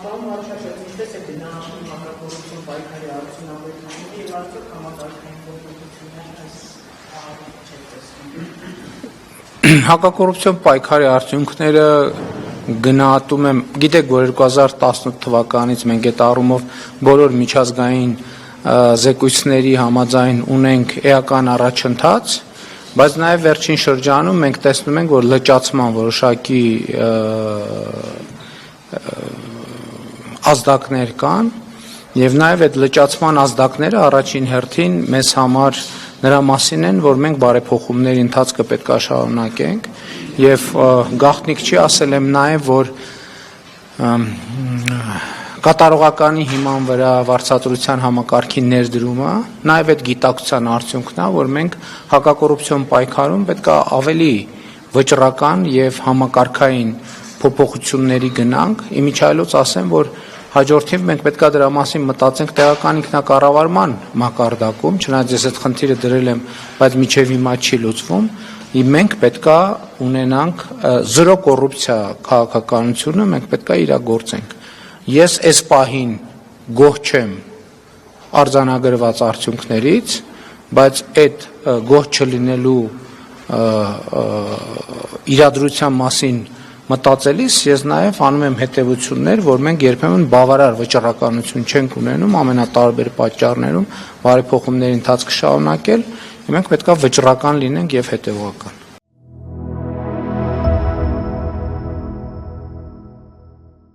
Պարոն Մարուշաշյան, ինչպես է գնահատում հակակոռուպցիոն պայքարի արդյունավետությունը եւ արդյոք համակարգային փոփոխություններ այս Հակակոռուպցիոն պայքարի արդյունքները գնահատում եմ, գիտեք, որ 2018 թվականից մենք այդ առումով բոլոր միջազգային զեկույցների համաձայն ունենք էական առաջընթաց, բայց նաև վերջին շրջանում մենք տեսնում ենք, որ լճացման որոշակի ազդակներ կան եւ նաեւ այդ լճացման ազդակները առաջին հերթին մեզ համար նրա մասին են, որ մենք բարեփոխումների ընթացքը պետք է շարունակենք եւ գաղտնիք չի, ասել եմ նաեւ, որ կատարողականի հիման վրա վարձատրության համակարգի ներդրումը նաեւ այդ գիտակցության արդյունքն է, որ մենք հակակոռուպցիոն պայքարում պետք է ավելի վճռական եւ համակարգային փոփոխությունների գնանք, իմիջիայլոց ասեմ, որ հաջորդիվ մենք պետք է դրա մասին մտածենք տեղական ինքնակառավարման մակարդակում, չնայած ես այդ խնդիրը դրել եմ, բայց մինչև հիմա չի լուծվում, մենք պետք է ունենանք զրո կոռուպցիա քաղաքականությունը, մենք պետք է իրագործենք։ Ես այս պահին գոհ չեմ արձանագրված արդյունքներից, բայց այդ գոհ չլինելու իրադրության մասին մտածելիս ես նաև անում եմ հետևություններ, որ մենք երբեմն բավարար վճռականություն չենք ունենում ամենատարբեր պատճառներում բարեփոխումների ընթացքը շարունակել, մենք պետք է վճռական լինենք եւ հետեւողական։